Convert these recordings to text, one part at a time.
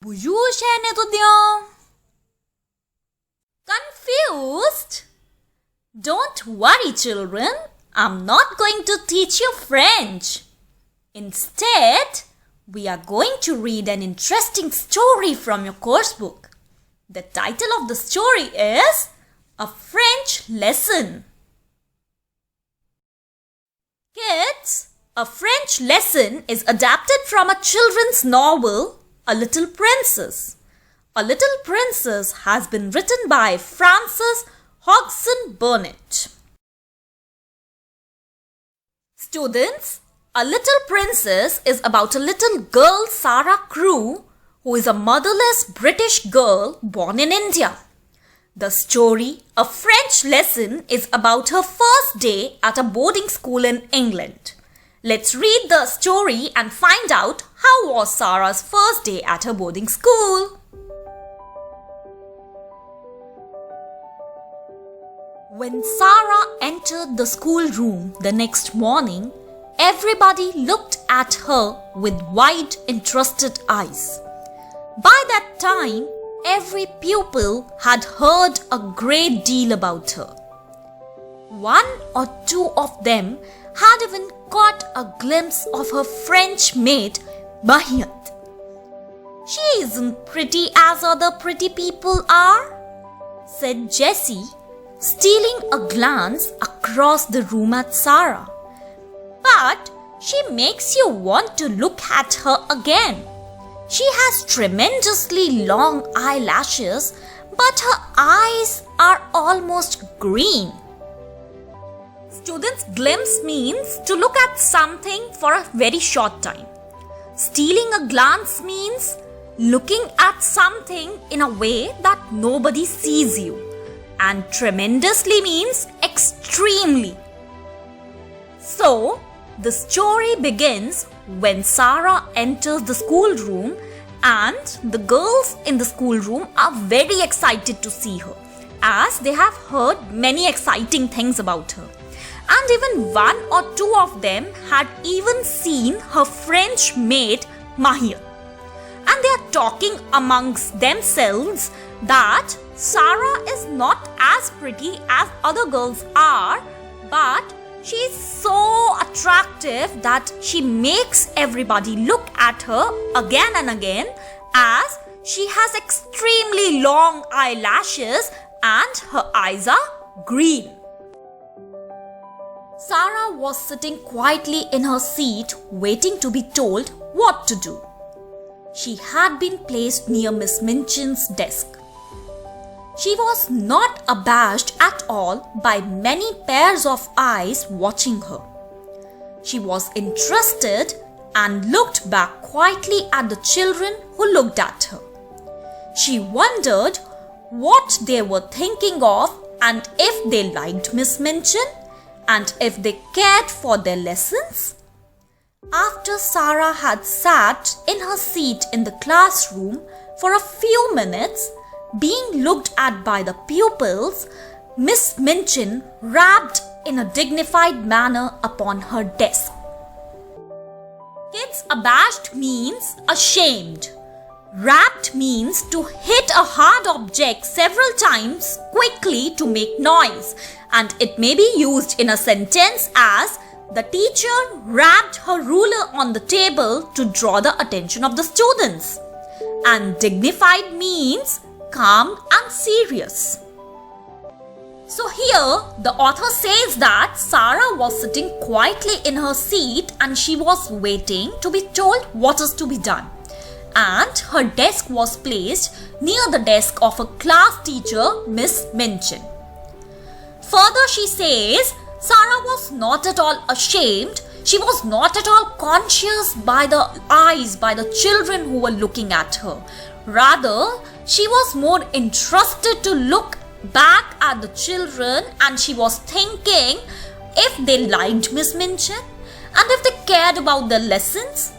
Buyuş ne tutuyor? Confused? Don't worry, children. I'm not going to teach you French. Instead, we are going to read an interesting story from your course book. The title of the story is A French Lesson. Kids, A French Lesson is adapted from a children's novel, A Little Princess. A Little Princess has been written by Frances Hodgson Burnett. Students, A Little Princess is about a little girl, Sarah Crewe, who is a motherless British girl born in India. The story, A French Lesson, is about her first day at a boarding school in England. Let's read the story and find out how was Sarah's first day at her boarding school. When Sarah entered the schoolroom the next morning, everybody looked at her with wide, interested eyes. By that time, every pupil had heard a great deal about her. One or two of them had even caught a glimpse of her French maid, Minchin. "She isn't pretty as other pretty people are," said Jessie, stealing a glance across the room at Sarah. "But she makes you want to look at her again. She has tremendously long eyelashes, but her eyes are almost green." Students, glimpse means to look at something for a very short time. Stealing a glance means looking at something in a way that nobody sees you. And tremendously means extremely. So, the story begins when Sarah enters the schoolroom and the girls in the schoolroom are very excited to see her, as they have heard many exciting things about her. And even one or two of them had even seen her French maid, Minchin. And they are talking amongst themselves that Sarah is not as pretty as other girls are, but she is so attractive that she makes everybody look at her again and again, as she has extremely long eyelashes and her eyes are green. Sarah was sitting quietly in her seat, waiting to be told what to do. She had been placed near Miss Minchin's desk. She was not abashed at all by many pairs of eyes watching her. She was interested and looked back quietly at the children who looked at her. She wondered what they were thinking of and if they liked Miss Minchin and if they cared for their lessons. After Sarah had sat in her seat in the classroom for a few minutes, being looked at by the pupils, Miss Minchin rapped in a dignified manner upon her desk. Kids, abashed means ashamed. Rapped means to hit a hard object several times quickly to make noise, and it may be used in a sentence as the teacher rapped her ruler on the table to draw the attention of the students. And dignified means calm and serious. So here the author says that Sarah was sitting quietly in her seat and she was waiting to be told what is to be done. And her desk was placed near the desk of a class teacher, Miss Minchin. Further, she says Sarah was not at all ashamed. She was not at all conscious by the eyes, by the children who were looking at her. Rather, she was more interested to look back at the children, and she was thinking if they liked Miss Minchin and if they cared about their lessons.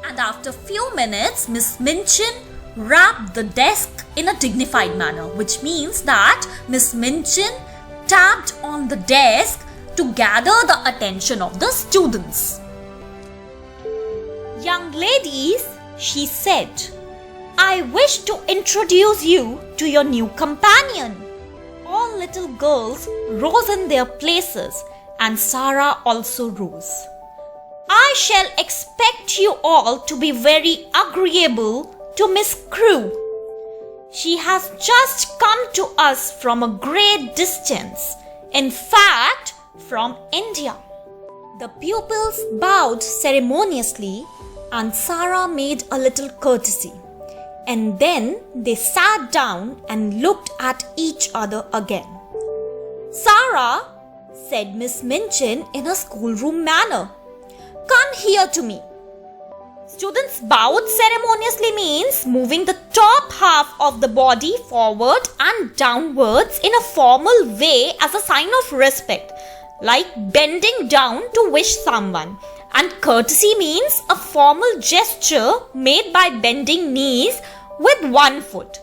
And after a few minutes, Miss Minchin rapped the desk in a dignified manner, which means that Miss Minchin tapped on the desk to gather the attention of the students. "Young ladies," she said, I wish to introduce you to your new companion. All little girls rose in their places and Sarah also rose. I shall expect you all to be very agreeable to Miss Crew. She has just come to us from a great distance, in fact, from India. The pupils bowed ceremoniously and Sarah made a little courtesy. And then they sat down and looked at each other again. Sarah, said Miss Minchin in a schoolroom manner, come here to me. Students bowed ceremoniously means moving the top half of the body forward and downwards in a formal way as a sign of respect, like bending down to wish someone. And courtesy means a formal gesture made by bending knees with one foot.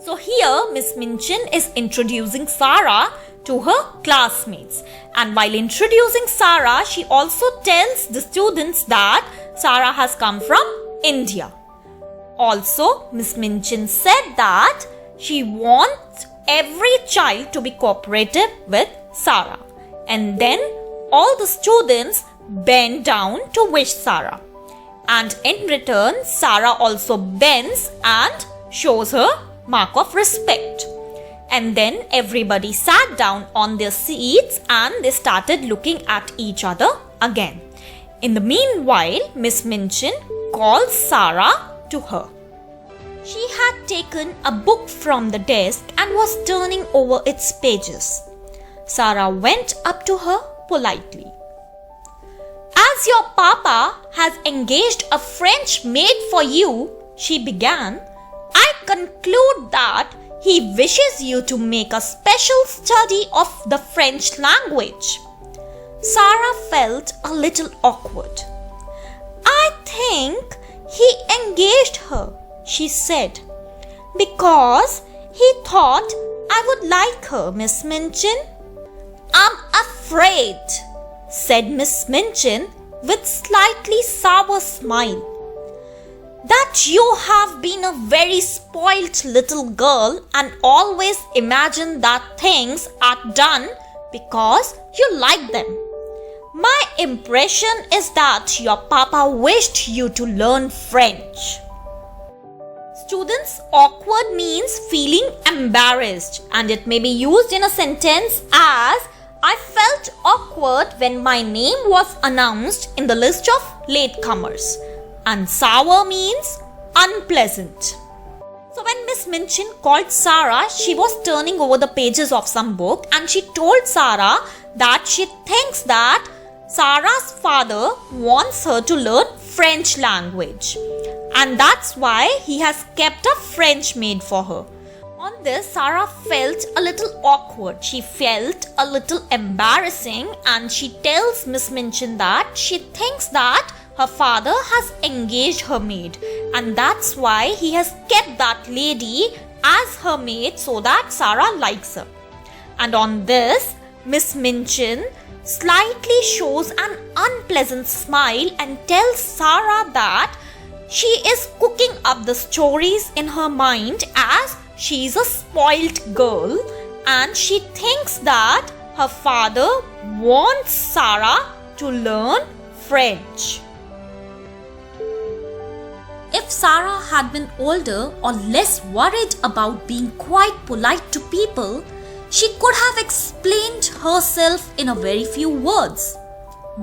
So here Miss Minchin is introducing Sarah to her classmates. And while introducing Sarah, she also tells the students that Sarah has come from India. Also, Miss Minchin said that she wants every child to be cooperative with Sarah. And then all the students bend down to wish Sarah. And in return, Sarah also bends and shows her mark of respect. And then everybody sat down on their seats and they started looking at each other again. In the meanwhile, Miss Minchin called Sarah to her. She had taken a book from the desk and was turning over its pages. Sarah went up to her politely. As your papa has engaged a French maid for you, she began, I conclude that he wishes you to make a special study of the French language. Sarah felt a little awkward. I think he engaged her, she said, because he thought I would like her, Miss Minchin. I'm afraid, said Miss Minchin with slightly sour smile, that you have been a very spoilt little girl and always imagine that things are done because you like them. My impression is that your papa wished you to learn French. Students, awkward means feeling embarrassed, and it may be used in a sentence as I felt awkward when my name was announced in the list of latecomers. And sour means unpleasant. So when Miss Minchin called Sarah, she was turning over the pages of some book and she told Sarah that she thinks that Sarah's father wants her to learn French language. And that's why he has kept a French maid for her. On this, Sarah felt a little awkward. She felt a little embarrassing and she tells Miss Minchin that she thinks that her father has engaged her maid and that's why he has kept that lady as her maid so that Sarah likes her. And on this, Miss Minchin slightly shows an unpleasant smile and tells Sarah that she is cooking up the stories in her mind as she is a spoilt girl and she thinks that her father wants Sarah to learn French. If Sarah had been older or less worried about being quite polite to people, she could have explained herself in a very few words.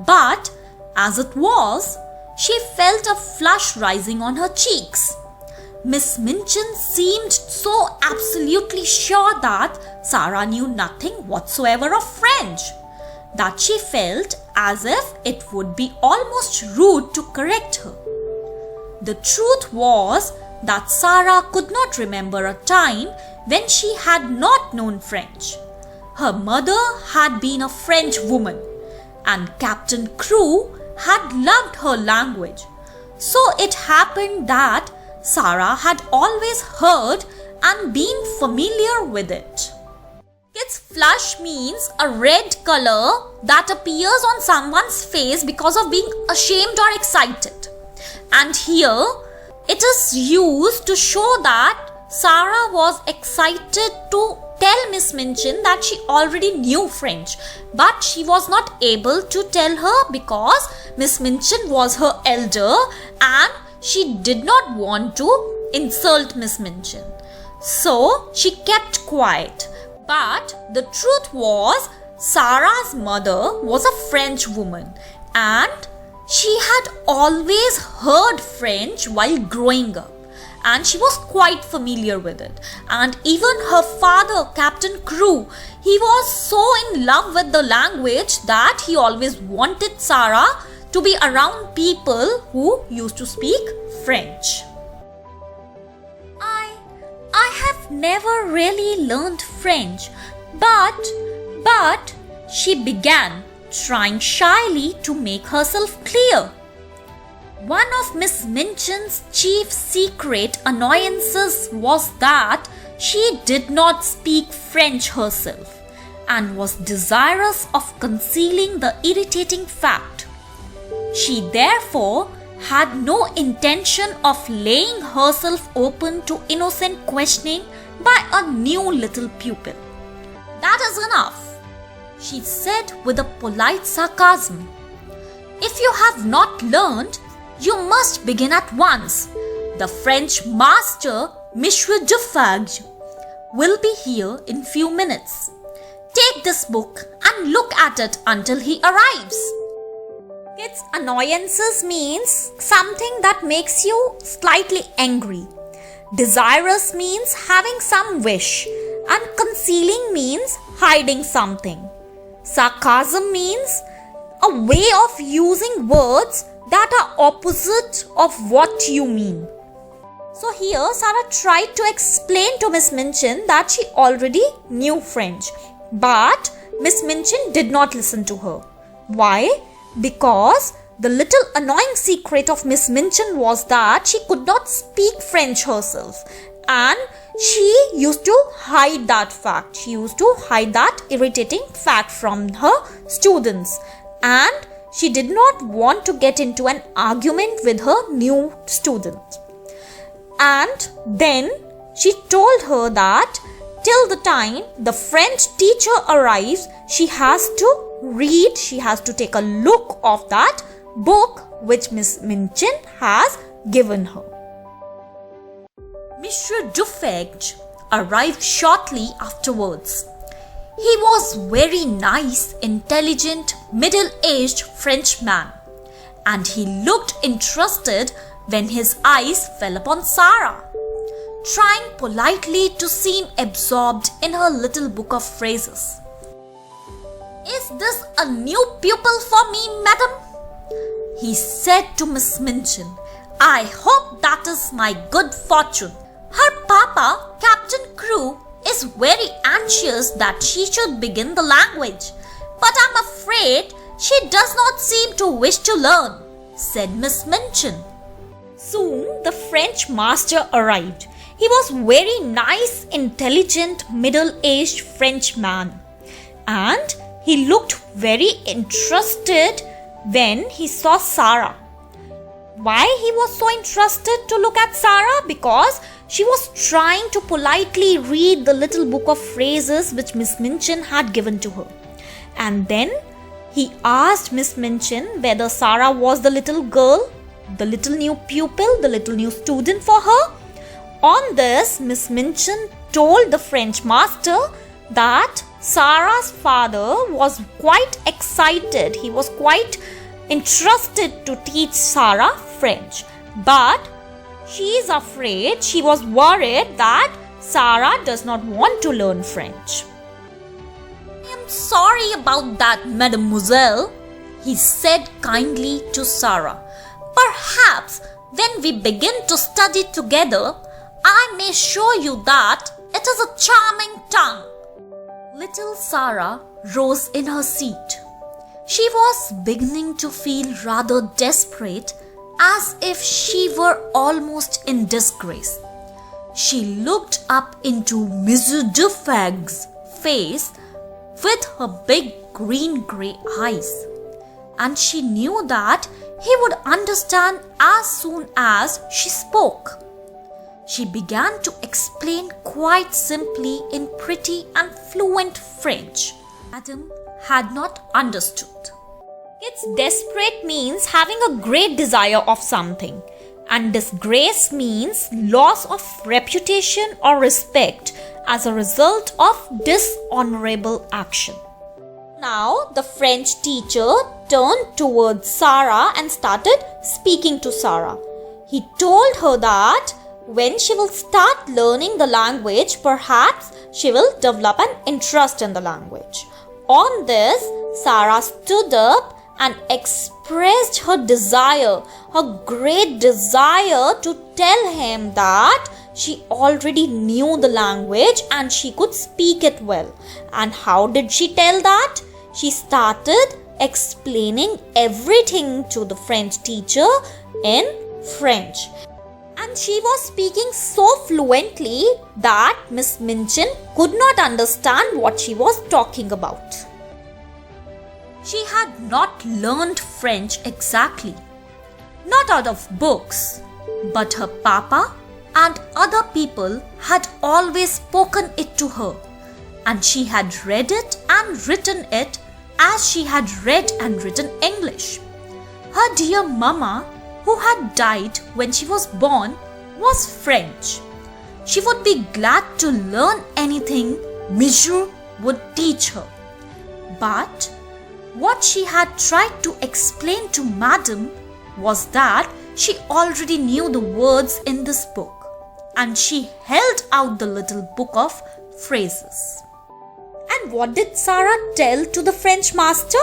But as it was, she felt a flush rising on her cheeks. Miss Minchin seemed so absolutely sure that Sarah knew nothing whatsoever of French that she felt as if it would be almost rude to correct her. The truth was that Sarah could not remember a time when she had not known French. Her mother had been a French woman and Captain Crew had loved her language. So it happened that Sarah had always heard and been familiar with it. Its flush means a red color that appears on someone's face because of being ashamed or excited. And here It is used to show that Sarah was excited to tell Miss Minchin that she already knew French, but she was not able to tell her because Miss Minchin was her elder and she did not want to insult Miss Minchin. So she kept quiet. But the truth was, Sarah's mother was a French woman and she had always heard French while growing up. And she was quite familiar with it. And even her father, Captain Crew, he was so in love with the language that he always wanted Sarah to be around people who used to speak French. I have never really learned French, but she began, trying shyly to make herself clear. One of Miss Minchin's chief secret annoyances was that she did not speak French herself and was desirous of concealing the irritating fact. She therefore had no intention of laying herself open to innocent questioning by a new little pupil. "That is enough," she said with a polite sarcasm. "If you have not learned, you must begin at once. The French master, Monsieur Dufague, will be here in few minutes. Take this book and look at it until he arrives." Kids' annoyances means something that makes you slightly angry. Desirous means having some wish, and concealing means hiding something. Sarcasm means a way of using words that are opposite of what you mean. So here Sarah tried to explain to Miss Minchin that she already knew French, but Miss Minchin did not listen to her. Why? Because the little annoying secret of Miss Minchin was that she could not speak French herself, and she used to hide that fact. She used to hide that irritating fact from her students, and she did not want to get into an argument with her new student. And then she told her that till the time the French teacher arrives, she has to read, she has to take a look of that book which Miss Minchin has given her. Monsieur Dufague arrived shortly afterwards. He was very nice, intelligent, middle-aged French man, and he looked interested when his eyes fell upon Sarah, trying politely to seem absorbed in her little book of phrases. "Is this a new pupil for me, madam?" he said to Miss Minchin. "I hope that is my good fortune. Her papa, Captain Crew, is very anxious that she should begin the language, but I'm afraid she does not seem to wish to learn," said Miss Minchin. Soon the French master arrived. He was very nice, intelligent, middle-aged French man, and he looked very interested when he saw Sarah. Why he was so interested to look at Sarah? Because she was trying to politely read the little book of phrases which Miss Minchin had given to her. And then he asked Miss Minchin whether Sarah was the little girl, the little new pupil, the little new student for her. On this, Miss Minchin told the French master that Sarah's father was quite excited. He was quite interested to teach Sarah French, but she is afraid, she was worried that Sarah does not want to learn French. "I am sorry about that, mademoiselle," he said kindly to Sarah. "Perhaps when we begin to study together, I may show you that it is a charming tongue." Little Sarah rose in her seat. She was beginning to feel rather desperate, as if she were almost in disgrace. She looked up into Monsieur Dufague's face with her big green-grey eyes, and she knew that he would understand as soon as she spoke. She began to explain quite simply in pretty and fluent French. Madam had not understood. It's desperate means having a great desire of something, and disgrace means loss of reputation or respect as a result of dishonorable action. Now the French teacher turned towards Sarah and started speaking to Sarah. He told her that when she will start learning the language, perhaps she will develop an interest in the language. On this, Sarah stood up and expressed her desire, her great desire to tell him that she already knew the language and she could speak it well. And how did she tell that? She started explaining everything to the French teacher in French. And she was speaking so fluently that Miss Minchin could not understand what she was talking about. She had not learned French exactly, not out of books, but her papa and other people had always spoken it to her, and she had read it and written it as she had read and written English. Her dear mama, who had died when she was born, was French. She would be glad to learn anything Minchin would teach her. But what she had tried to explain to Madam was that she already knew the words in this book, and she held out the little book of phrases. And what did Sarah tell to the French master?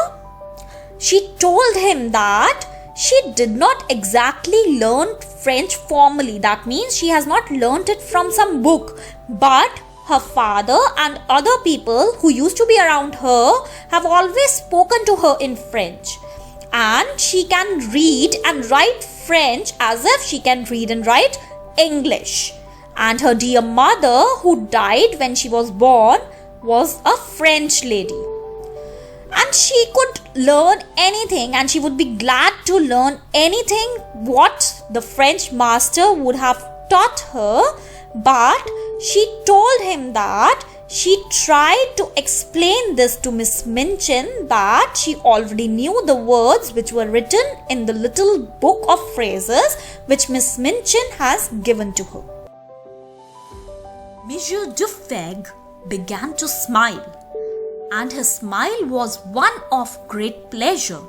She told him that she did not exactly learn French formally. That means she has not learnt it from some book, but her father and other people who used to be around her have always spoken to her in French. And she can read and write French as if she can read and write English. And her dear mother, who died when she was born, was a French lady. And she could learn anything, and she would be glad to learn anything what the French master would have taught her. But she told him that she tried to explain this to Miss Minchin, that she already knew the words which were written in the little book of phrases which Miss Minchin has given to her. Monsieur Dufeg began to smile, and his smile was one of great pleasure.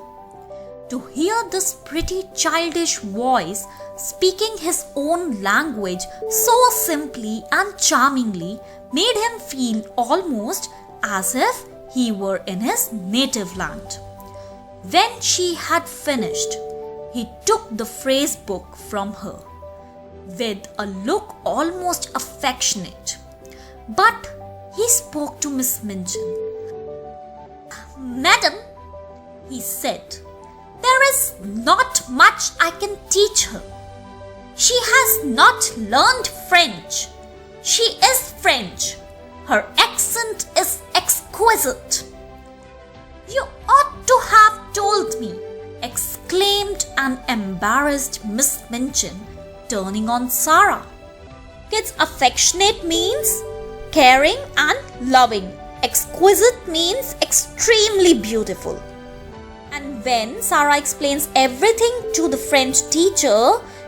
To hear this pretty childish voice speaking his own language so simply and charmingly made him feel almost as if he were in his native land. When she had finished, he took the phrase book from her with a look almost affectionate. But he spoke to Miss Minchin. "Madam," he said, "there is not much I can teach her. She has not learned French. She is French. Her accent is exquisite." "You ought to have told me," exclaimed an embarrassed Miss Minchin, turning on Sarah. Kids, affectionate means caring and loving. Exquisite means extremely beautiful. And when Sarah explains everything to the French teacher,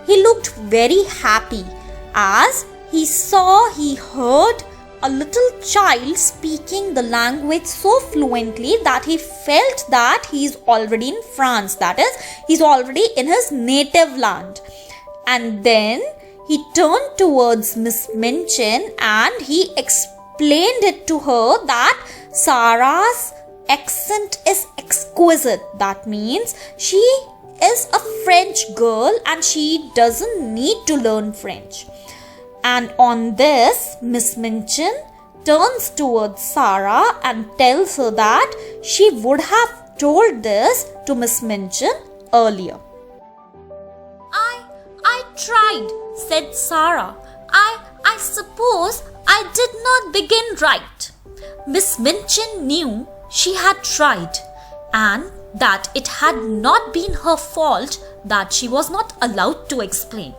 he looked very happy as he heard a little child speaking the language so fluently that he felt that he is already in France. That is, he's already in his native land. And then he turned towards Miss Minchin and he explained it to her that Sarah's accent is exquisite. That means she is a French girl and she doesn't need to learn French. And on this, Miss Minchin turns towards Sarah and tells her that she would have told this to Miss Minchin earlier. I tried, said Sarah. I suppose I did not begin right. Miss Minchin knew she had tried and that it had not been her fault that she was not allowed to explain.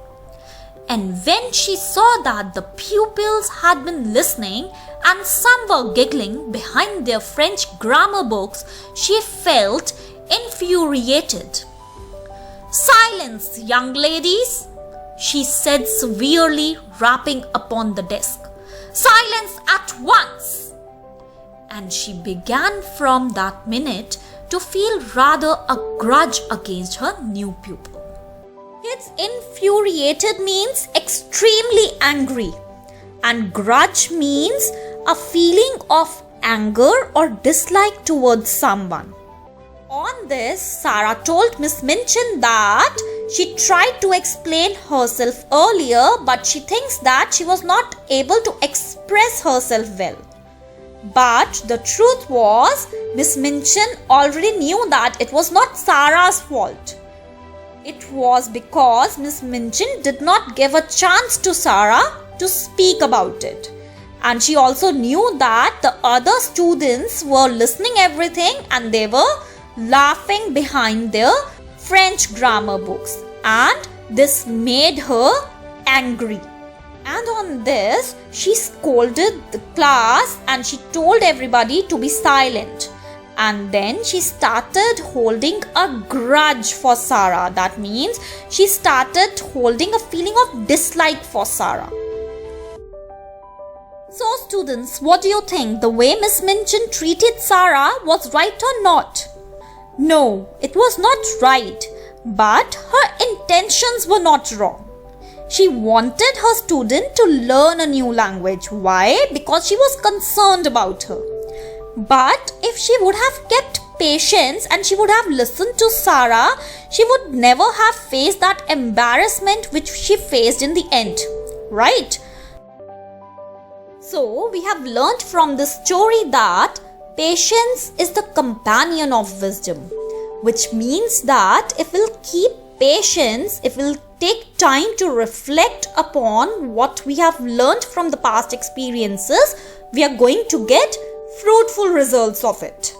And when she saw that the pupils had been listening and some were giggling behind their French grammar books, she felt infuriated. "Silence, young ladies," she said severely, rapping upon the desk. "Silence at once!" And she began from that minute to feel rather a grudge against her new pupil. Kids, infuriated means extremely angry, and grudge means a feeling of anger or dislike towards someone. On this, Sarah told Miss Minchin that she tried to explain herself earlier, but she thinks that she was not able to express herself well. But the truth was, Miss Minchin already knew that it was not Sarah's fault. It was because Miss Minchin did not give a chance to Sarah to speak about it. And she also knew that the other students were listening everything and they were laughing behind their French grammar books. And this made her angry. And on this, she scolded the class and she told everybody to be silent. And then she started holding a grudge for Sarah. That means she started holding a feeling of dislike for Sarah. So students, what do you think? The way Miss Minchin treated Sarah was right or not? No, it was not right. But her intentions were not wrong. She wanted her student to learn a new language. Why? Because she was concerned about her. But if she would have kept patience and she would have listened to Sarah, she would never have faced that embarrassment which she faced in the end, right? So we have learnt from this story that patience is the companion of wisdom, which means that if we'll keep patience, if we'll take time to reflect upon what we have learnt from the past experiences, we are going to get fruitful results of it.